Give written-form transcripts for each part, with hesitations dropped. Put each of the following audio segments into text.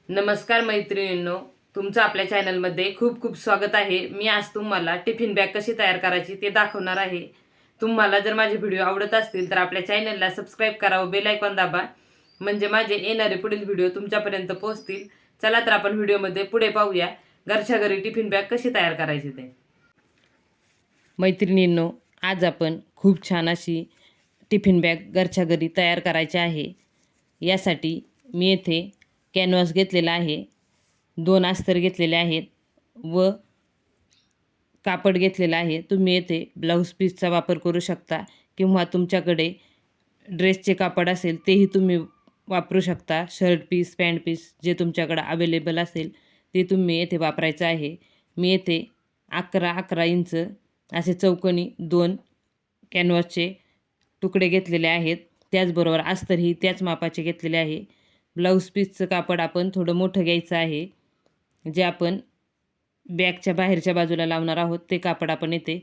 नमस्कार मैत्रिणींनो, तुमचं आपल्या चॅनलमध्ये खूप खूप स्वागत आहे. मी आज तुम्हाला टिफिन बॅग कशी तयार करायची ते दाखवणार आहे. तुम्हाला जर माझे व्हिडिओ आवडत असतील तर आपल्या चॅनलला सबस्क्राईब करा व बेल आयकॉन दाबा, म्हणजे माझे येणारे पुढील व्हिडिओ तुमच्यापर्यंत पोहोचतील. चला तर आपण व्हिडिओमध्ये पुढे पाहूया घरच्या घरी टिफिन बॅग कशी तयार करायची ते. मैत्रिणींनो, आज आपण खूप छान अशी टिफिन बॅग घरच्या घरी तयार करायची आहे. यासाठी मी येथे कॅनव्हास घेतलेला आहे, 2 अस्तर घेतलेले आहेत व कापड घेतलेलं आहे. तुम्ही येथे ब्लाऊज पीसचा वापर करू शकता किंवा तुमच्याकडे ड्रेसचे कापड असेल तेही तुम्ही वापरू शकता. शर्ट पीस, पॅन्ट पीस जे तुमच्याकडे अवेलेबल असेल ते तुम्ही येथे वापरायचं आहे. मी येथे 11-11 इंच असे चौकोनी 2 कॅनव्हासचे तुकडे घेतलेले आहेत. त्याचबरोबर अस्तरही त्याच मापाचे घेतलेले आहे. ब्लाऊज पीसचं कापड आपण थोडं मोठं घ्यायचं आहे. जे आपण बॅगच्या बाहेरच्या बाजूला लावणार आहोत ते कापड आपण इथे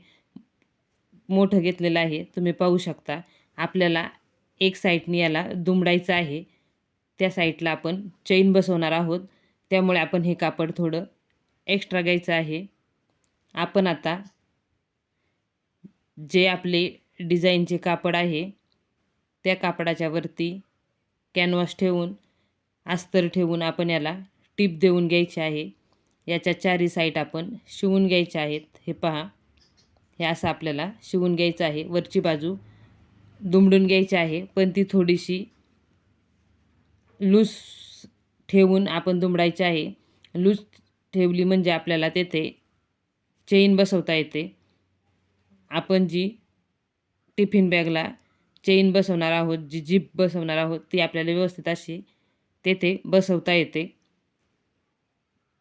मोठं घेतलेलं आहे. तुम्ही पाहू शकता. आपल्याला एक साईडनी याला दुमडायचं आहे. त्या साईडला आपण चैन बसवणार आहोत. त्यामुळे आपण हे कापड थोडं एक्स्ट्रा घ्यायचं आहे. आपण आता जे आपले डिझाईनचे कापड आहे त्या कापडाच्या वरती कॅनव्हास ठेवून, अस्तर ठेवून आपण याला टीप देऊन घ्यायची आहे. याच्या चारी साईड आपण शिवून घ्यायच्या आहेत. हे पहा, हे असं आपल्याला शिवून घ्यायचं आहे. वरची बाजू दुमडून घ्यायची आहे, पण ती थोडीशी लूज ठेवून आपण दुमडायची आहे. लूज ठेवली म्हणजे आपल्याला तेथे चेन बसवता येते. आपण जी टिफिन बॅगला चेन बसवणार आहोत, जी जिप बसवणार आहोत ती आपल्याला व्यवस्थित अशी तेथे बसवता येते.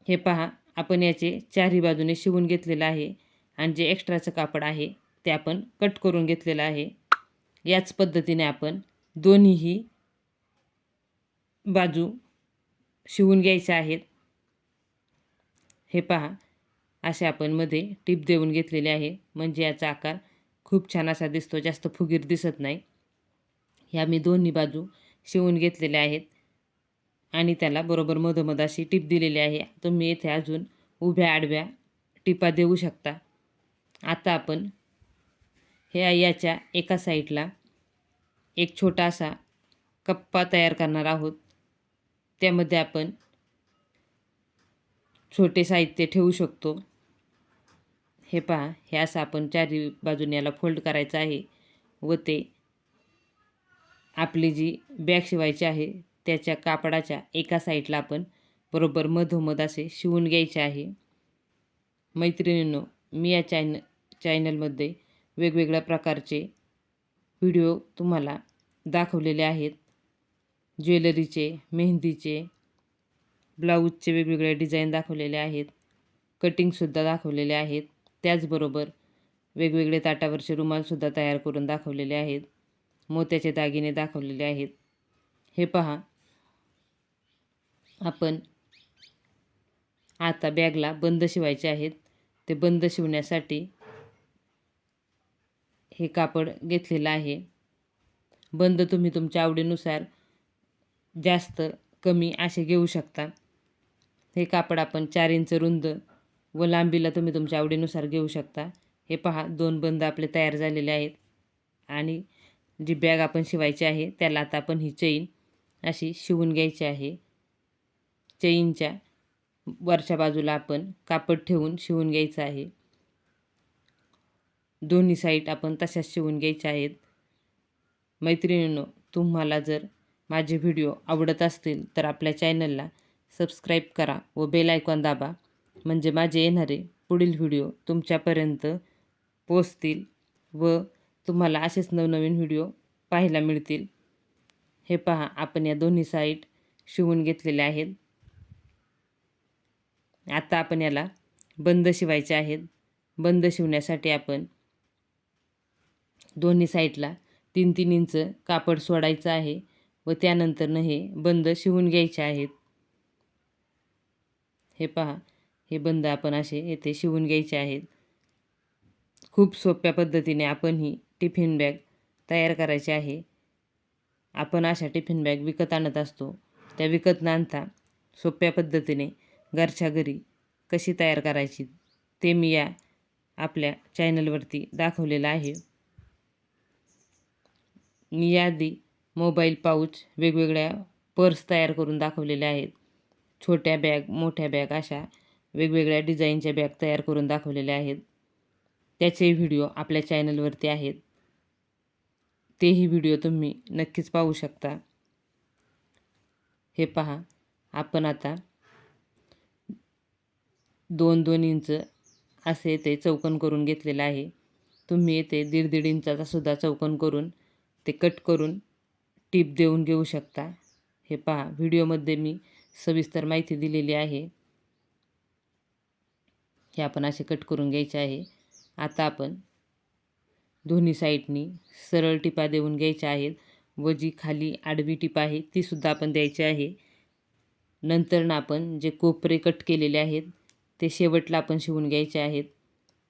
हे पहा, आपण याचे चारही बाजूने शिवून घेतलेलं आहे आणि जे एक्स्ट्राचं कापड आहे ते आपण कट करून घेतलेलं आहे. याच पद्धतीने आपण दोन्हीही बाजू शिवून घ्यायच्या आहेत. हे पहा, असे आपण मध्ये टीप देऊन घेतलेले आहे, म्हणजे याचा आकार खूप छान असा दिसतो, जास्त फुगीर दिसत नाही. ह्या मी दोन्ही बाजू शिवून घेतलेल्या आहेत आणि त्याला बरोबर मधोमध अशी टीप दिलेली आहे. तुम्ही येथे अजून उभ्या आडव्या टिपा देऊ शकता. आता आपण याच्या एका साईडला एक छोटा असा कप्पा तयार करणार आहोत. त्यामध्ये आपण छोटे साहित्य ठेवू शकतो. हे पहा, हे असं आपण चारी बाजूने याला फोल्ड करायचं आहे व ते आपली जी बॅग शिवायची आहे त्याच्या कापडाच्या एका साईडला आपण बरोबर मधोमध असे शिवून घ्यायचे आहे. मैत्रिणींनो, मी या चॅनलमध्ये वेगवेगळ्या प्रकारचे व्हिडिओ तुम्हाला दाखवलेले आहेत. ज्वेलरीचे, मेहंदीचे, ब्लाऊजचे वेगवेगळे डिझाईन दाखवलेले आहेत. कटिंगसुद्धा दाखवलेले आहेत. त्याचबरोबर वेगवेगळे ताटावरचे रुमालसुद्धा तयार करून दाखवलेले आहेत. मोत्याचे दागिने दाखवलेले आहेत. हे पहा, आपण आता बॅगला बंद शिवायचे आहेत. ते बंद शिवण्यासाठी हे कापड घेतलेलं आहे. बंद तुम्ही तुमच्या आवडीनुसार जास्त कमी असे घेऊ शकता. हे कापड आपण 4 इंच रुंद व लांबीला तुम्ही तुमच्या आवडीनुसार घेऊ शकता. हे पहा, 2 बंद आपले तयार झालेले आहेत आणि जी बॅग आपण शिवायची आहे त्याला आता आपण ही चैन अशी शिवून घ्यायची आहे. चैनच्या वरच्या बाजूला आपण कापड ठेवून शिवून घ्यायचं आहे. दोन्ही साईड आपण तशाच शिवून घ्यायच्या आहेत. मैत्रिणींनो, तुम्हाला जर माझे व्हिडिओ आवडत असतील तर आपल्या चॅनलला सबस्क्राईब करा व बेल आयकॉन दाबा, म्हणजे माझे येणारे पुढील व्हिडिओ तुमच्यापर्यंत पोचतील व तुम्हाला असेच नवनवीन व्हिडिओ पाहायला मिळतील. हे पहा, आपण या दोन्ही साईड शिवून घेतलेल्या आहेत. आता आपण याला बंद शिवायचे आहेत. बंद शिवण्यासाठी आपण दोन्ही साईडला 3-3 इंच कापड सोडायचं आहे व त्यानंतरनं हे बंद शिवून घ्यायचे आहेत. हे पहा, हे बंद आपण असे येथे शिवून घ्यायचे आहेत. खूप सोप्या पद्धतीने आपण ही टिफिन बॅग तयार करायची आहे. आपण अशा टिफिन बॅग विकत आणत असतो. त्या विकत न आणता सोप्या पद्धतीने घरच्या घरी कशी तयार करायची ते मी या आपल्या चॅनलवरती दाखवलेलं आहे. मी याआधी मोबाईल पाऊच, वेगवेगळ्या पर्स तयार करून दाखवलेल्या आहेत. छोट्या बॅग, मोठ्या बॅग अशा वेगवेगळ्या डिझाईनच्या बॅग तयार करून दाखवलेल्या आहेत. त्याचे व्हिडिओ आपल्या चॅनलवरती आहेत. तेही व्हिडिओ तुम्ही नक्कीच पाहू शकता. हे पहा, आपण आता 2-2 इंच असे ते चौकोन करून घेतलेलं आहे. तुम्ही येथे 1.5 इंचाचा सुद्धा चौकोन करून ते कट करून टीप देऊन घेऊ शकता. हे पहा, व्हिडिओमध्ये मी सविस्तर माहिती दिलेली आहे. हे आपण असे कट करून घ्यायचे आहे. आता आपण दोन्ही साईडनी सरळ टिपा देऊन घ्यायच्या आहेत व जी खाली आडवी टीप आहे ती सुद्धा आपण द्यायची आहे. नंतर आपण जे कोपरे कट केलेले आहेत ते शेवटला आपण शिवून घ्यायचे आहेत.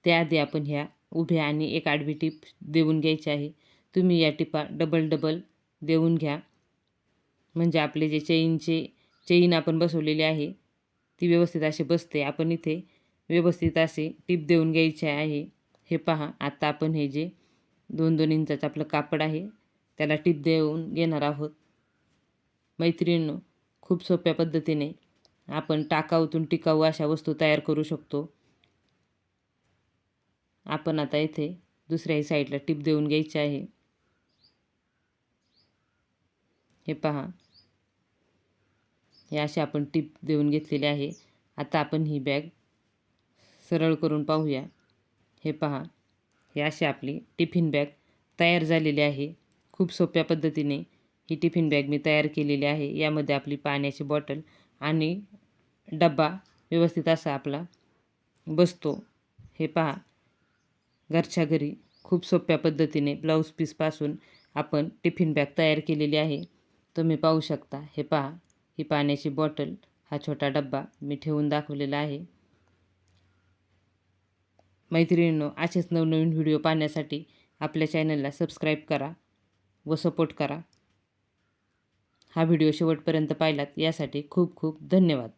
त्याआधी आपण ह्या उभ्या आणि एक आडवी टीप देऊन घ्यायची आहे. तुम्ही या टिपा डबल देऊन घ्या, म्हणजे आपले जे चेन आपण बसवलेली आहे ती व्यवस्थित अशी बसते. आपण इथे व्यवस्थित असे टीप देऊन घ्यायचे आहे. हे पहा, आता आपण हे जे 2-2 इंचाचं आपलं कापड आहे त्याला टीप देऊन घेणार आहोत. मैत्रिणींनो, खूप सोप्या पद्धतीने आपण टाकाऊतून टिकाऊ अशा वस्तू तयार करू शकतो. आपण आता इथे दुसऱ्याही साईडला टीप देऊन घ्यायची आहे. हे पहा, हे असे आपण टीप देऊन घेतलेले आहे. आता आपण ही बॅग सरळ करून पाहूया. हे पहा, हे अशी आपली टिफिन बॅग तयार झालेली आहे. खूप सोप्या पद्धतीने ही टिफिन बॅग मी तयार केलेली आहे. यामध्ये आपली पाण्याची बॉटल आणि डब्बा व्यवस्थित असा आपला बसतो. हे पहा, घरच्या घरी खूप सोप्या पद्धतीने ब्लाऊज पीसपासून आपण टिफिन बॅग तयार केलेली आहे. तुम्ही पाहू शकता. हे पहा, ही पाण्याची बॉटल, हा छोटा डब्बा मी ठेवून दाखवलेला आहे. मैत्रिणींनो, असेच नवनवीन व्हिडिओ पाहण्यासाठी आपल्या चॅनलला सबस्क्राईब करा व सपोर्ट करा. हा व्हिडिओ शेवटपर्यंत पाहिलात यासाठी खूप खूप धन्यवाद.